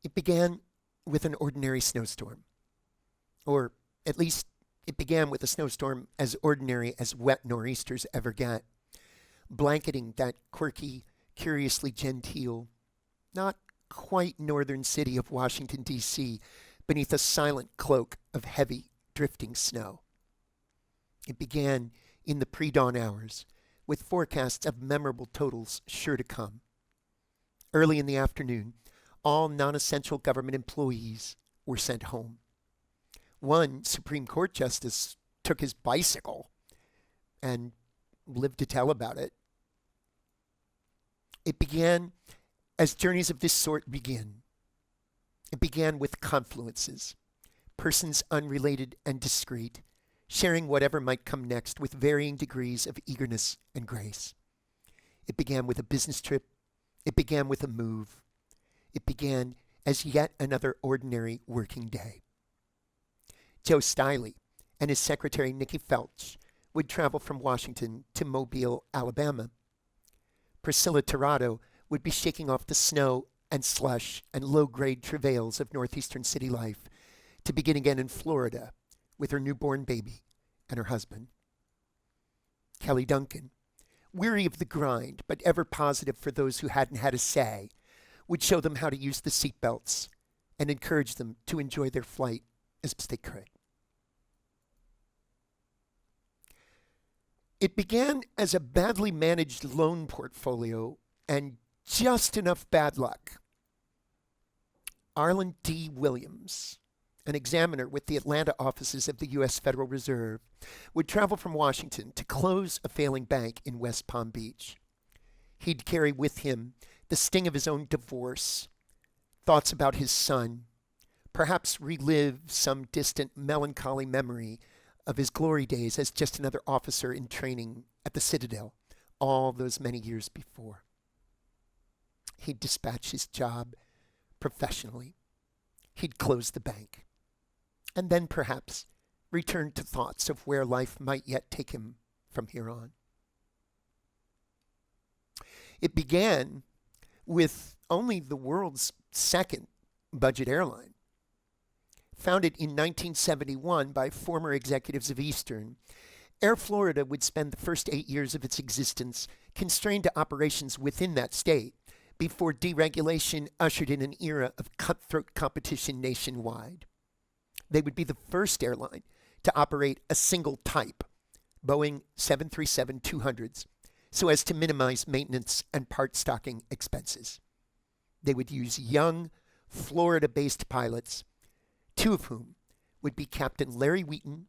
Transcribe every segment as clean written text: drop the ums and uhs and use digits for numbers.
It began with an ordinary snowstorm, or at least it began with a snowstorm as ordinary as wet nor'easters ever get, blanketing that quirky, curiously genteel, not quite northern city of Washington, D.C., beneath a silent cloak of heavy, drifting snow. It began in the pre-dawn hours, with forecasts of memorable totals sure to come. Early in the afternoon, all non-essential government employees were sent home. One Supreme Court justice took his bicycle and lived to tell about it. It began as journeys of this sort begin. It began with confluences, persons unrelated and discreet, sharing whatever might come next with varying degrees of eagerness and grace. It began with a business trip. It began with a move. It began as yet another ordinary working day. Joe Stiley and his secretary Nikki Felch would travel from Washington to Mobile, Alabama. Priscilla Tirado would be shaking off the snow and slush and low-grade travails of northeastern city life to begin again in Florida with her newborn baby and her husband. Kelly Duncan, weary of the grind but ever positive for those who hadn't had a say, would show them how to use the seatbelts and encourage them to enjoy their flight as best they could. It began as a badly managed loan portfolio and just enough bad luck. Arlen D. Williams, an examiner with the Atlanta offices of the U.S. Federal Reserve, would travel from Washington to close a failing bank in West Palm Beach. He'd carry with him the sting of his own divorce, thoughts about his son, perhaps relive some distant melancholy memory of his glory days as just another officer in training at the Citadel all those many years before. He'd dispatch his job professionally. He'd close the bank. And then perhaps return to thoughts of where life might yet take him from here on. It began with only the world's second budget airline. Founded in 1971 by former executives of Eastern, Air Florida would spend the first 8 years of its existence constrained to operations within that state before deregulation ushered in an era of cutthroat competition nationwide. They would be the first airline to operate a single type, Boeing 737-200s, so as to minimize maintenance and part stocking expenses. They would use young, Florida-based pilots, two of whom would be Captain Larry Wheaton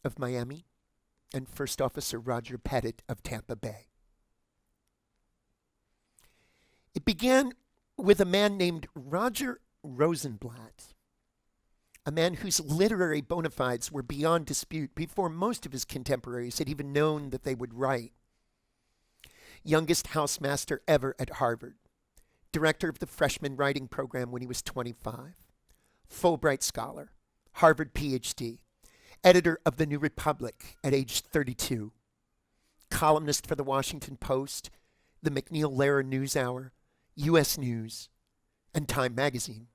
of Miami and First Officer Roger Pettit of Tampa Bay. It began with a man named Roger Rosenblatt, a man whose literary bona fides were beyond dispute before most of his contemporaries had even known that they would write. Youngest housemaster ever at Harvard, director of the freshman writing program when he was 25, Fulbright scholar, Harvard PhD, editor of the New Republic at age 32, columnist for the Washington Post, the McNeil-Lehrer NewsHour, U.S. News, and Time magazine.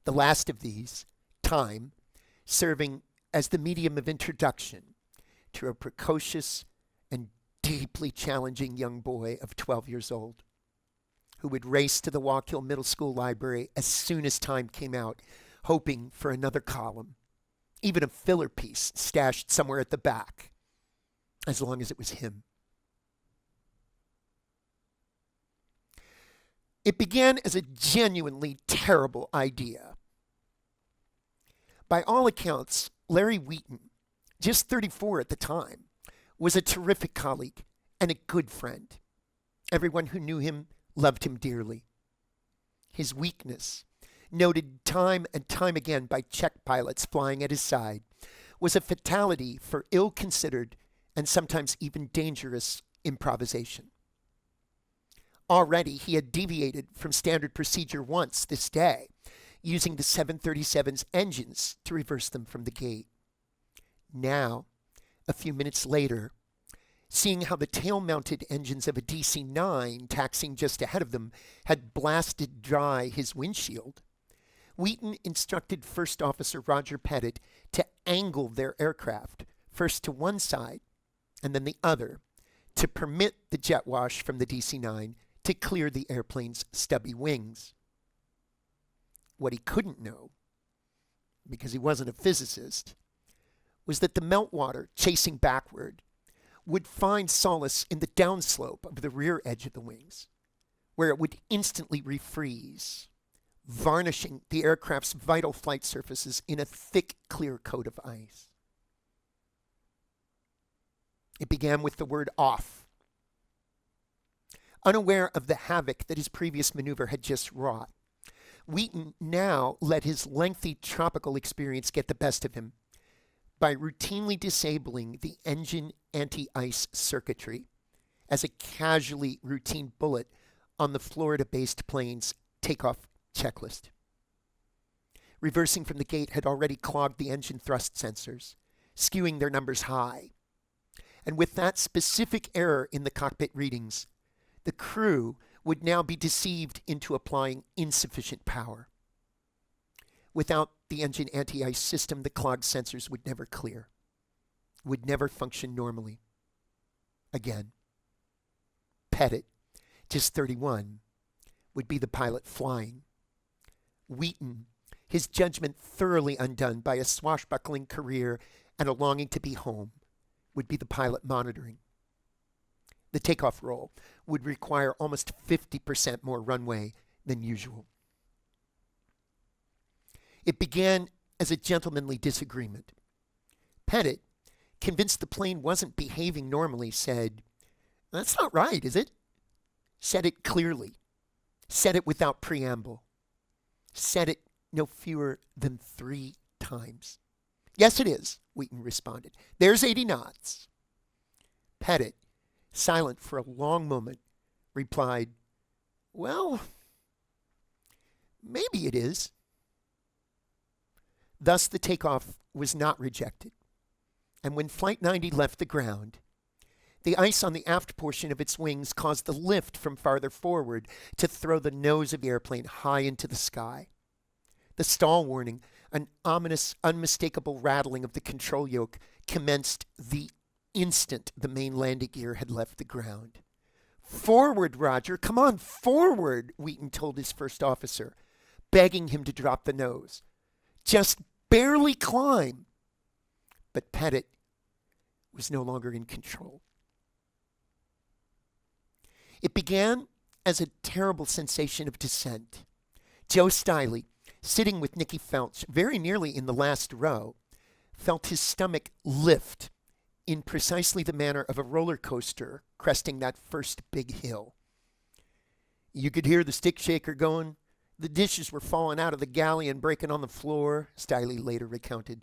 The last of these, Time, serving as the medium of introduction to a precocious and deeply challenging young boy of 12 years old who would race to the Wallkill Middle School library as soon as Time came out, hoping for another column, even a filler piece stashed somewhere at the back, as long as it was him. It began as a genuinely terrible idea. By all accounts, Larry Wheaton, just 34 at the time, was a terrific colleague and a good friend. Everyone who knew him loved him dearly. His weakness, noted time and time again by check pilots flying at his side, was a fatality for ill-considered and sometimes even dangerous improvisation. Already he had deviated from standard procedure once this day, using the 737's engines to reverse them from the gate. Now, a few minutes later, seeing how the tail-mounted engines of a DC-9 taxiing just ahead of them had blasted dry his windshield, Wheaton instructed First Officer Roger Pettit to angle their aircraft, first to one side and then the other, to permit the jet wash from the DC-9 to clear the airplane's stubby wings. What he couldn't know, because he wasn't a physicist, was that the meltwater chasing backward would find solace in the downslope of the rear edge of the wings, where it would instantly refreeze, varnishing the aircraft's vital flight surfaces in a thick, clear coat of ice. It began with the word off. Unaware of the havoc that his previous maneuver had just wrought, Wheaton now let his lengthy tropical experience get the best of him by routinely disabling the engine anti-ice circuitry as a casually routine bullet on the Florida-based plane's takeoff checklist. Reversing from the gate had already clogged the engine thrust sensors, skewing their numbers high. And with that specific error in the cockpit readings, the crew would now be deceived into applying insufficient power. Without the engine anti-ice system, the clogged sensors would never clear, would never function normally. Again, Pettit, just 31, would be the pilot flying. Wheaton, his judgment thoroughly undone by a swashbuckling career and a longing to be home, would be the pilot monitoring. The takeoff roll would require almost 50% more runway than usual. It began as a gentlemanly disagreement. Pettit, convinced the plane wasn't behaving normally, said, "That's not right, is it?" Said it clearly. Said it without preamble. Said it no fewer than 3 times. "Yes, it is," Wheaton responded. "There's 80 knots. Pettit, silent for a long moment, replied, "Well, maybe it is." Thus the takeoff was not rejected, and when Flight 90 left the ground, the ice on the aft portion of its wings caused the lift from farther forward to throw the nose of the airplane high into the sky. The stall warning, an ominous, unmistakable rattling of the control yoke, commenced the instant the main landing gear had left the ground. "Forward, Roger, come on, forward," Wheaton told his first officer, begging him to drop the nose. "Just barely climb." But Pettit was no longer in control. It began as a terrible sensation of descent. Joe Stiley, sitting with Nicky Felch very nearly in the last row, felt his stomach lift in precisely the manner of a roller coaster cresting that first big hill. "You could hear the stick shaker going. The dishes were falling out of the galley and breaking on the floor," Stiley later recounted,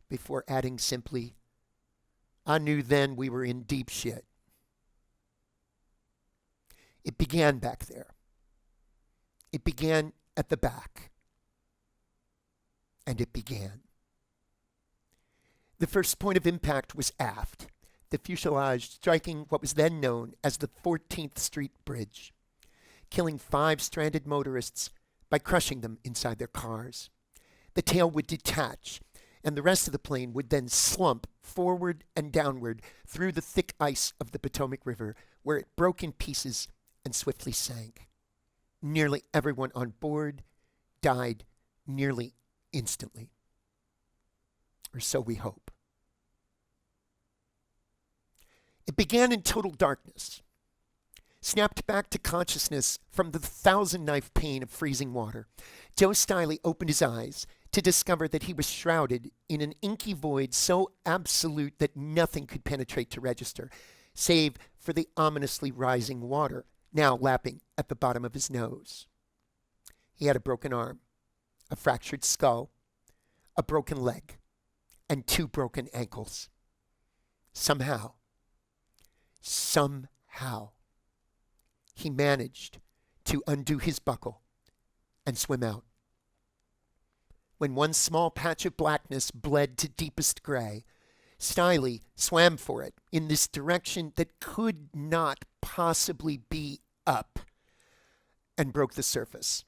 before adding simply, "I knew then we were in deep shit." It began back there. It began at the back. And it began. The first point of impact was aft, the fuselage striking what was then known as the 14th Street Bridge, killing 5 stranded motorists by crushing them inside their cars. The tail would detach, and the rest of the plane would then slump forward and downward through the thick ice of the Potomac River, where it broke in pieces and swiftly sank. Nearly everyone on board died nearly instantly. Or so we hope. It began in total darkness. Snapped back to consciousness from the 1,000-knife pain of freezing water, Joe Stiley opened his eyes to discover that he was shrouded in an inky void so absolute that nothing could penetrate to register, save for the ominously rising water, now lapping at the bottom of his nose. He had a broken arm, a fractured skull, a broken leg, and 2 broken ankles. Somehow, he managed to undo his buckle and swim out. When one small patch of blackness bled to deepest gray, Stiley swam for it in this direction that could not possibly be up, and broke the surface.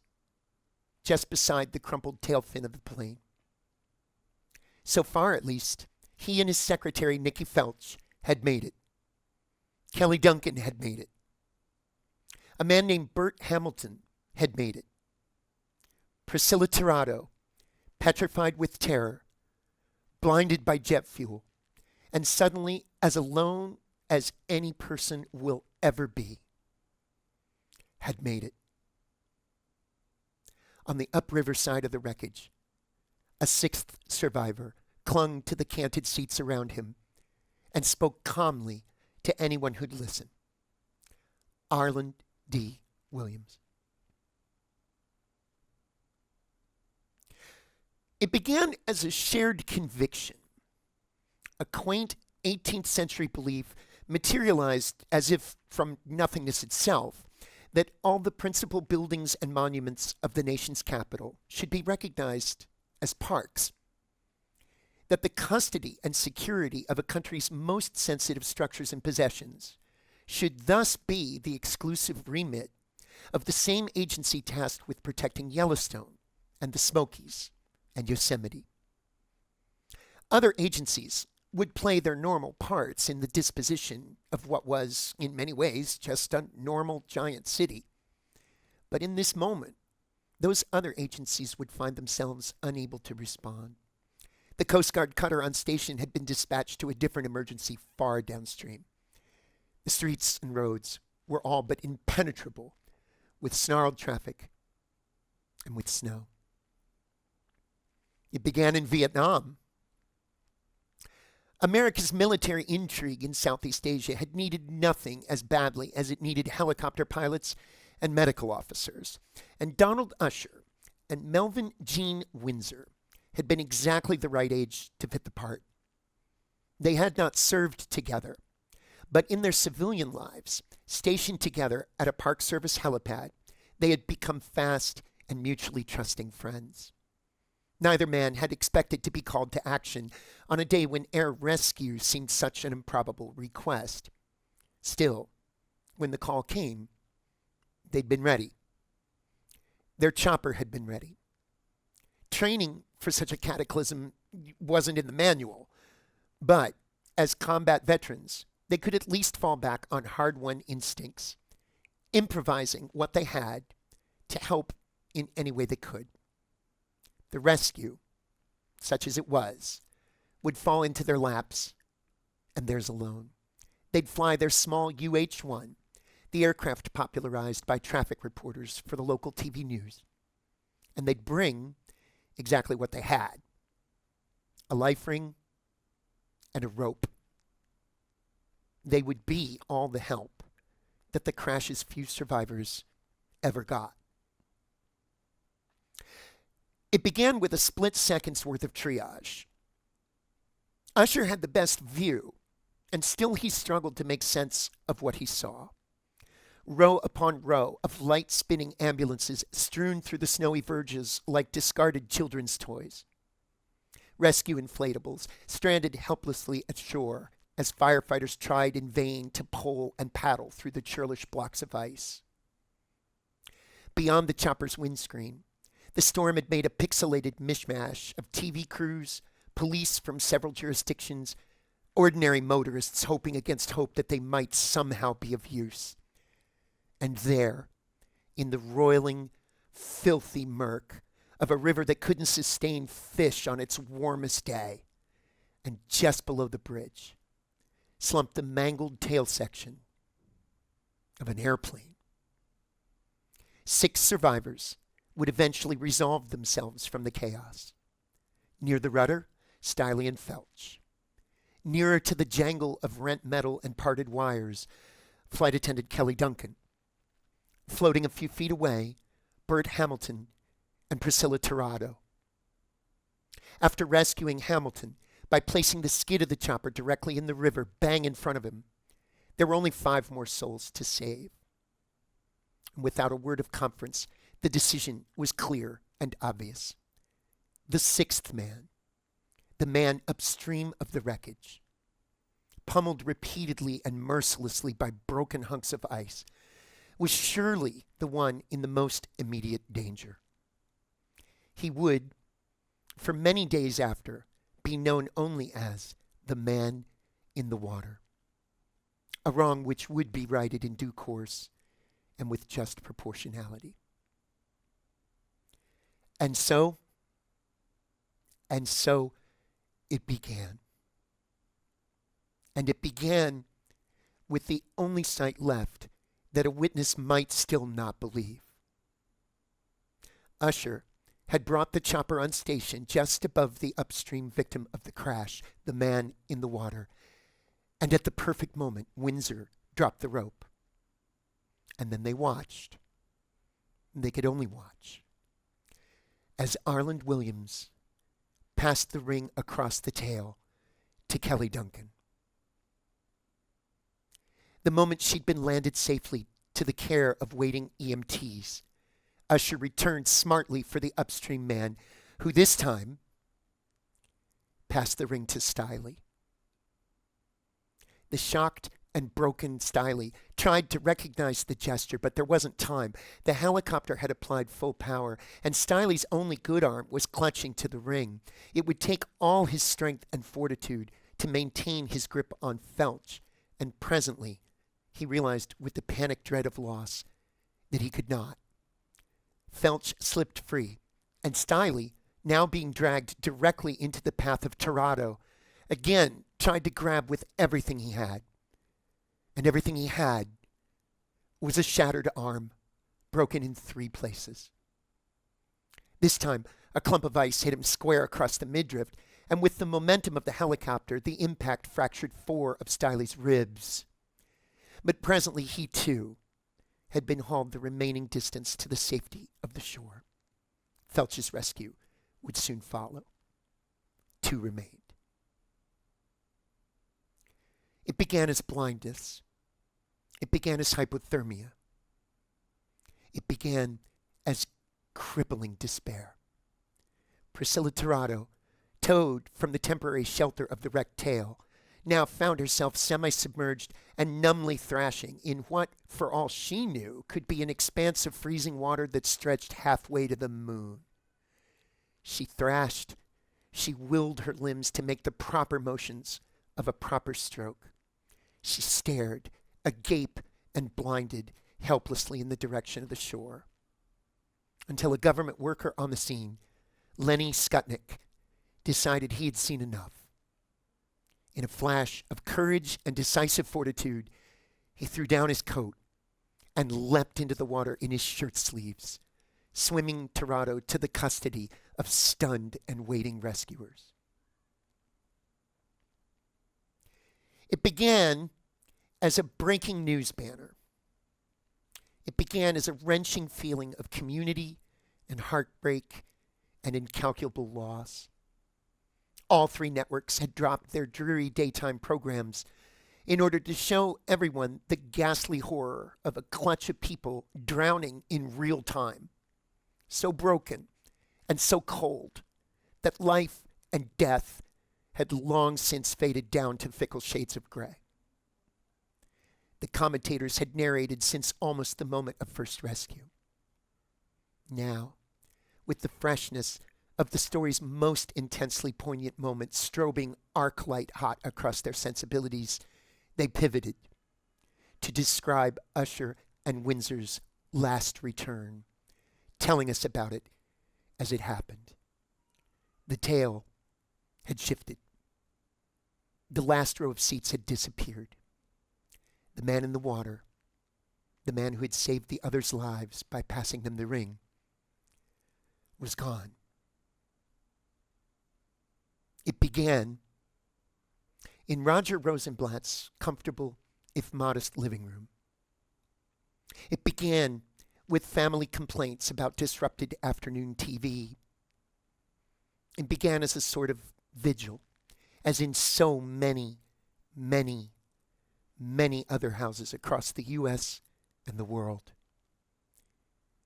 just beside the crumpled tail fin of the plane. So far, at least, he and his secretary, Nicky Felch, had made it. Kelly Duncan had made it. A man named Bert Hamilton had made it. Priscilla Tirado, petrified with terror, blinded by jet fuel, and suddenly as alone as any person will ever be, had made it. On the upriver side of the wreckage, a sixth survivor clung to the canted seats around him and spoke calmly to anyone who'd listen. Arland D. Williams. It began as a shared conviction, a quaint 18th century belief materialized as if from nothingness itself, that all the principal buildings and monuments of the nation's capital should be recognized as parks, that the custody and security of a country's most sensitive structures and possessions should thus be the exclusive remit of the same agency tasked with protecting Yellowstone and the Smokies and Yosemite. Other agencies would play their normal parts in the disposition of what was, in many ways, just a normal giant city. But in this moment, those other agencies would find themselves unable to respond. The Coast Guard cutter on station had been dispatched to a different emergency far downstream. The streets and roads were all but impenetrable with snarled traffic and with snow. It began in Vietnam. America's military intrigue in Southeast Asia had needed nothing as badly as it needed helicopter pilots and medical officers. And Donald Usher and Melvin Jean Windsor had been exactly the right age to fit the part. They had not served together, but in their civilian lives, stationed together at a Park Service helipad, they had become fast and mutually trusting friends. Neither man had expected to be called to action on a day when air rescue seemed such an improbable request. Still, when the call came, they'd been ready. Their chopper had been ready. Training for such a cataclysm wasn't in the manual, but as combat veterans, they could at least fall back on hard-won instincts, improvising what they had to help in any way they could. The rescue, such as it was, would fall into their laps, and theirs alone. They'd fly their small UH-1, the aircraft popularized by traffic reporters for the local TV news. And they'd bring exactly what they had: a life ring and a rope. They would be all the help that the crash's few survivors ever got. It began with a split second's worth of triage. Usher had the best view, and still he struggled to make sense of what he saw. Row upon row of light-spinning ambulances strewn through the snowy verges like discarded children's toys. Rescue inflatables stranded helplessly at shore as firefighters tried in vain to pole and paddle through the churlish blocks of ice. Beyond the chopper's windscreen, the storm had made a pixelated mishmash of TV crews, police from several jurisdictions, ordinary motorists hoping against hope that they might somehow be of use. And there, in the roiling, filthy murk of a river that couldn't sustain fish on its warmest day, and just below the bridge, slumped the mangled tail section of an airplane. 6 survivors would eventually resolve themselves from the chaos. Near the rudder, Stiley and Felch. Nearer to the jangle of rent metal and parted wires, Flight Attendant Kelly Duncan. Floating a few feet away, Bert Hamilton and Priscilla Tirado. After rescuing Hamilton by placing the skid of the chopper directly in the river bang in front of him, there were only 5 more souls to save. And without a word of conference, the decision was clear and obvious. The 6th man, the man upstream of the wreckage, pummeled repeatedly and mercilessly by broken hunks of ice, was surely the one in the most immediate danger. He would, for many days after, be known only as the man in the water, a wrong which would be righted in due course and with just proportionality. And so it began. And it began with the only sight left that a witness might still not believe. Usher had brought the chopper on station just above the upstream victim of the crash, the man in the water. And at the perfect moment, Windsor dropped the rope. And then they watched. They could only watch as Arland Williams passed the ring across the tail to Kelly Duncan. The moment she'd been landed safely to the care of waiting EMTs, Usher returned smartly for the upstream man, who this time passed the ring to Stiley. The shocked and broken Stiley tried to recognize the gesture, but there wasn't time. The helicopter had applied full power, and Stiley's only good arm was clutching to the ring. It would take all his strength and fortitude to maintain his grip on Felch, and presently he realized with the panic dread of loss that he could not. Felch slipped free, and Stiley, now being dragged directly into the path of Tirado, again tried to grab with everything he had. And everything he had was a shattered arm, broken in 3 places. This time, a clump of ice hit him square across the midriff, and with the momentum of the helicopter, the impact fractured 4 of Stiley's ribs. But presently he, too, had been hauled the remaining distance to the safety of the shore. Felch's rescue would soon follow. 2 remained. It began as blindness. It began as hypothermia. It began as crippling despair. Priscilla Tirado, towed from the temporary shelter of the wrecked tail, now found herself semi-submerged and numbly thrashing in what, for all she knew, could be an expanse of freezing water that stretched halfway to the moon. She thrashed. She willed her limbs to make the proper motions of a proper stroke. She stared, agape and blinded, helplessly in the direction of the shore, until a government worker on the scene, Lenny Skutnik, decided he had seen enough. In a flash of courage and decisive fortitude, he threw down his coat and leapt into the water in his shirt sleeves, swimming Tirado to the custody of stunned and waiting rescuers. It began as a breaking news banner. It began as a wrenching feeling of community and heartbreak and incalculable loss. All 3 networks had dropped their dreary daytime programs in order to show everyone the ghastly horror of a clutch of people drowning in real time, so broken and so cold that life and death had long since faded down to fickle shades of gray. The commentators had narrated since almost the moment of first rescue. Now, with the freshness of the story's most intensely poignant moments strobing arc-light hot across their sensibilities, they pivoted to describe Usher and Windsor's last return, telling us about it as it happened. The tale had shifted. The last row of seats had disappeared. The man in the water, the man who had saved the others' lives by passing them the ring, was gone. It began in Roger Rosenblatt's comfortable, if modest, living room. It began with family complaints about disrupted afternoon TV. It began as a sort of vigil, as in so many, many, many other houses across the U.S. and the world.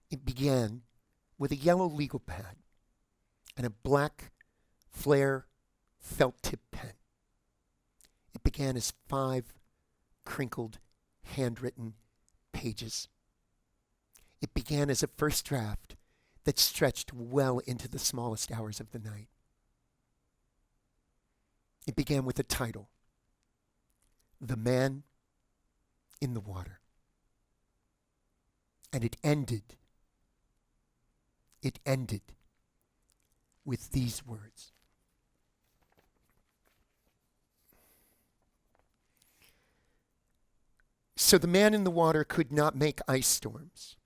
It began with a yellow legal pad and a black flare felt-tip pen. It began as 5 crinkled, handwritten pages. It began as a first draft that stretched well into the smallest hours of the night. It began with a title, The Man in the Water. And it ended with these words. So the man in the water could not make ice storms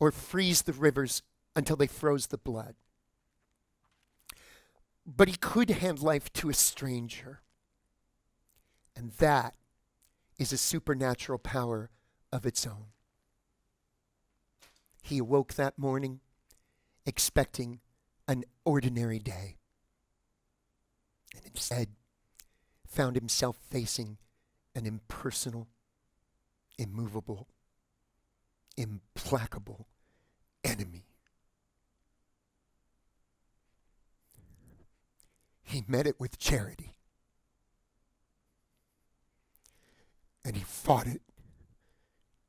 or freeze the rivers until they froze the blood. But he could hand life to a stranger. And that is a supernatural power of its own. He awoke that morning expecting an ordinary day, and instead found himself facing an impersonal, immovable, implacable enemy. He met it with charity, and he fought it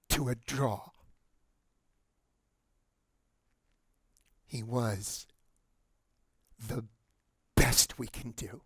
to a draw. He was the best we can do.